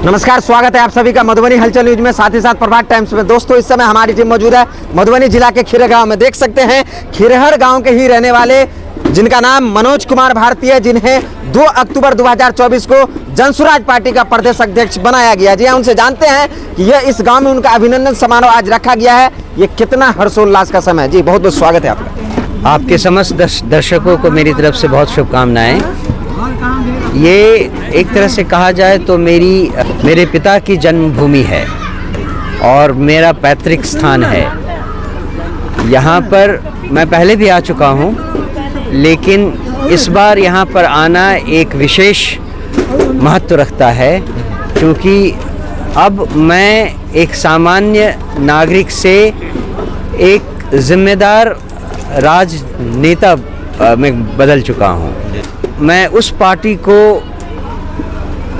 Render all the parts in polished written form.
नमस्कार, स्वागत है आप सभी का मधुबनी हलचल न्यूज में, साथ ही साथ प्रभात टाइम्स में। दोस्तों, इस समय हमारी टीम मौजूद है मधुबनी जिला के खिरहर गांव में। देख सकते हैं खिरहर गांव के ही रहने वाले जिनका नाम मनोज कुमार भारती है, जिन्हें 2 अक्टूबर 2024 को जनसुराज पार्टी का प्रदेश अध्यक्ष बनाया गया। जी हाँ, उनसे जानते हैं कि यह इस गाँव में उनका अभिनंदन समारोह आज रखा गया है। ये कितना हर्षोल्लास का समय है। जी बहुत बहुत स्वागत है आपका। आपके समस्त दर्शकों को मेरी तरफ से बहुत शुभकामनाएं। ये एक तरह से कहा जाए तो मेरे पिता की जन्मभूमि है और मेरा पैतृक स्थान है। यहाँ पर मैं पहले भी आ चुका हूँ, लेकिन इस बार यहाँ पर आना एक विशेष महत्व रखता है, क्योंकि अब मैं एक सामान्य नागरिक से एक जिम्मेदार राजनेता में बदल चुका हूँ। मैं उस पार्टी को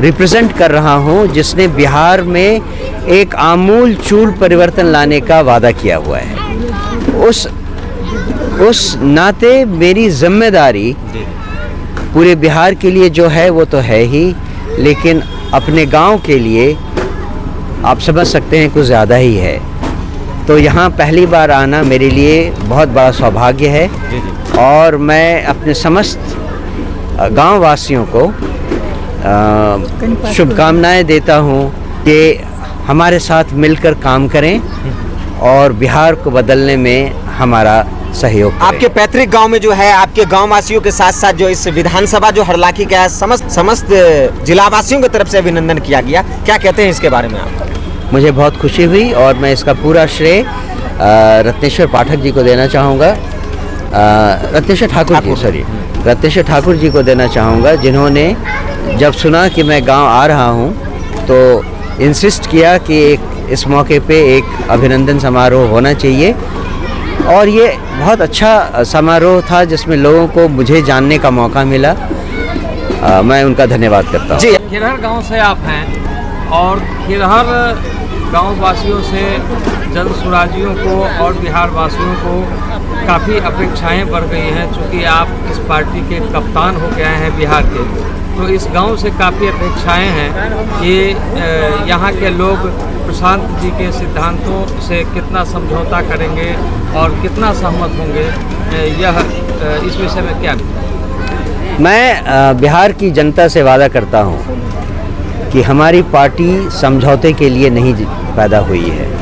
रिप्रेजेंट कर रहा हूँ जिसने बिहार में एक आमूल चूल परिवर्तन लाने का वादा किया हुआ है। उस नाते मेरी जिम्मेदारी पूरे बिहार के लिए जो है वो तो है ही, लेकिन अपने गांव के लिए आप समझ सकते हैं कुछ ज़्यादा ही है। तो यहाँ पहली बार आना मेरे लिए बहुत बड़ा सौभाग्य है और मैं अपने समस्त गांव वासियों को शुभकामनाएं देता हूं कि हमारे साथ मिलकर काम करें और बिहार को बदलने में हमारा सहयोग करें। आपके पैतृक गांव में जो है, आपके गांव वासियों के साथ साथ जो इस विधानसभा जो हरलाखी का है, समस्त जिला वासियों की तरफ से अभिनंदन किया गया। क्या कहते हैं इसके बारे में आप? मुझे बहुत खुशी हुई और मैं इसका पूरा श्रेय रत्नेश्वर पाठक जी को देना चाहूँगा। रत्नेश्वर ठाकुर जी को देना चाहूँगा, जिन्होंने जब सुना कि मैं गांव आ रहा हूँ तो इंसिस्ट किया कि इस मौके पे एक अभिनंदन समारोह होना चाहिए। और ये बहुत अच्छा समारोह था जिसमें लोगों को मुझे जानने का मौका मिला। मैं उनका धन्यवाद करता हूँ। जी, खिरहर गांव से आप हैं और खिरहर गांव वासियों से जनसुराजियों को और बिहार वासियों को काफ़ी अपेक्षाएं बढ़ गई हैं। चूँकि आप इस पार्टी के कप्तान हो गए हैं बिहार के, तो इस गांव से काफ़ी अपेक्षाएं हैं कि यहाँ के लोग प्रशांत जी के सिद्धांतों से कितना समझौता करेंगे और कितना सहमत होंगे। इस विषय में क्या? मैं बिहार की जनता से वादा करता हूँ कि हमारी पार्टी समझौते के लिए नहीं पैदा हुई है।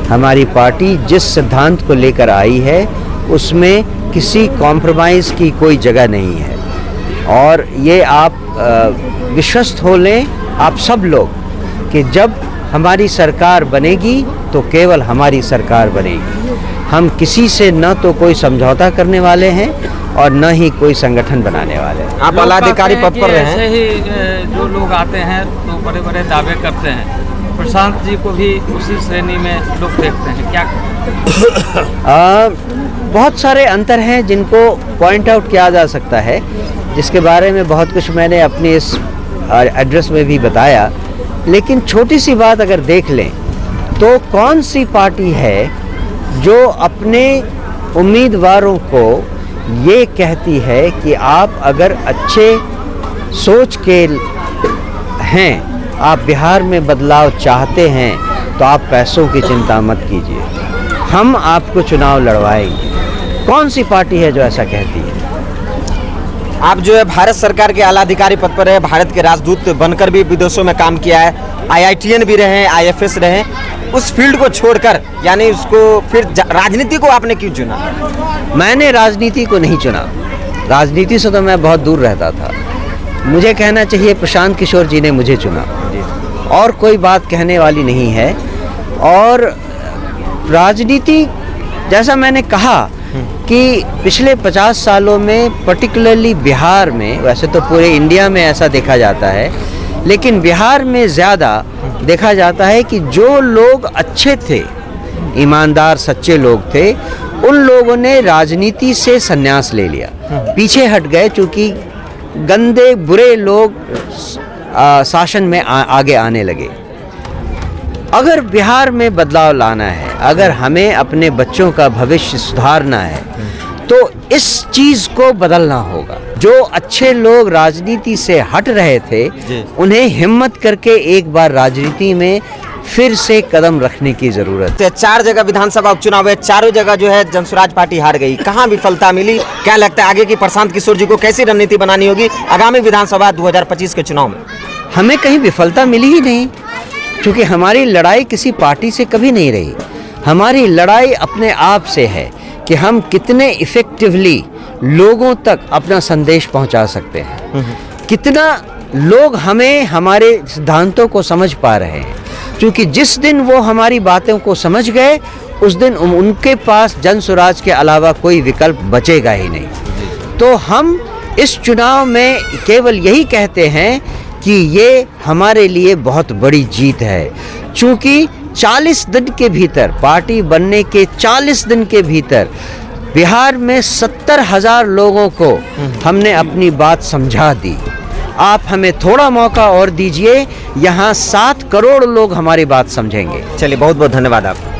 हमारी पार्टी जिस सिद्धांत को लेकर आई है उसमें किसी कॉम्प्रोमाइज़ की कोई जगह नहीं है। और ये आप विश्वस्त हो लें, आप सब लोग, कि जब हमारी सरकार बनेगी तो केवल हमारी सरकार बनेगी। हम किसी से न तो कोई समझौता करने वाले हैं और न ही कोई संगठन बनाने वाले हैं। आप आलाधिकारी पद पर रहे हैं। ऐसे ही जो लोग आते हैं तो बड़े बड़े दावे करते हैं। प्रशांत जी को भी उसी श्रेणी में लोग देखते हैं। क्या बहुत सारे अंतर हैं जिनको पॉइंट आउट किया जा सकता है, जिसके बारे में बहुत कुछ मैंने अपने इस एड्रेस में भी बताया। लेकिन छोटी सी बात अगर देख लें तो कौन सी पार्टी है जो अपने उम्मीदवारों को ये कहती है कि आप अगर अच्छे सोच के हैं, आप बिहार में बदलाव चाहते हैं, तो आप पैसों की चिंता मत कीजिए, हम आपको चुनाव लड़वाएंगे। कौन सी पार्टी है जो ऐसा कहती है? आप जो है भारत सरकार के आला अधिकारी पद पर है, भारत के राजदूत बनकर भी विदेशों में काम किया है, IITN भी रहे, IFS रहे। उस फील्ड को छोड़कर, यानी उसको फिर राजनीति को आपने क्यों चुना? मैंने राजनीति को नहीं चुना। राजनीति से तो मैं बहुत दूर रहता था। मुझे कहना चाहिए प्रशांत किशोर जी ने मुझे चुना, और कोई बात कहने वाली नहीं है। और राजनीति, जैसा मैंने कहा कि पिछले 50 सालों में पर्टिकुलरली बिहार में, वैसे तो पूरे इंडिया में ऐसा देखा जाता है, लेकिन बिहार में ज़्यादा देखा जाता है कि जो लोग अच्छे थे, ईमानदार सच्चे लोग थे, उन लोगों ने राजनीति से संन्यास ले लिया, पीछे हट गए, क्योंकि गंदे बुरे लोग शासन में आगे आने लगे। अगर बिहार में बदलाव लाना है, अगर हमें अपने बच्चों का भविष्य सुधारना है, तो इस चीज को बदलना होगा। जो अच्छे लोग राजनीति से हट रहे थे जी। उन्हें हिम्मत करके एक बार राजनीति में फिर से कदम रखने की जरूरत है। 4 जगह विधानसभा उपचुनाव है, चारों जगह जो है जनसुराज पार्टी हार गई। कहाँ विफलता मिली? क्या लगता है आगे की प्रशांत किशोर जी को कैसी रणनीति बनानी होगी आगामी विधानसभा 2025 के चुनाव में? हमें कहीं विफलता मिली ही नहीं, क्योंकि हमारी लड़ाई किसी पार्टी से कभी नहीं रही। हमारी लड़ाई अपने आप से है कि हम कितने इफेक्टिवली लोगों तक अपना संदेश पहुंचा सकते हैं, कितना लोग हमें हमारे सिद्धांतों को समझ पा रहे हैं। क्योंकि जिस दिन वो हमारी बातों को समझ गए उस दिन उनके पास जनसुराज के अलावा कोई विकल्प बचेगा ही नहीं। तो हम इस चुनाव में केवल यही कहते हैं कि ये हमारे लिए बहुत बड़ी जीत है, क्योंकि 40 दिन के भीतर, पार्टी बनने के 40 दिन के भीतर बिहार में 70,000 लोगों को हमने अपनी बात समझा दी। आप हमें थोड़ा मौका और दीजिए, यहाँ 7 करोड़ लोग हमारी बात समझेंगे। चलिए, बहुत बहुत धन्यवाद आपका।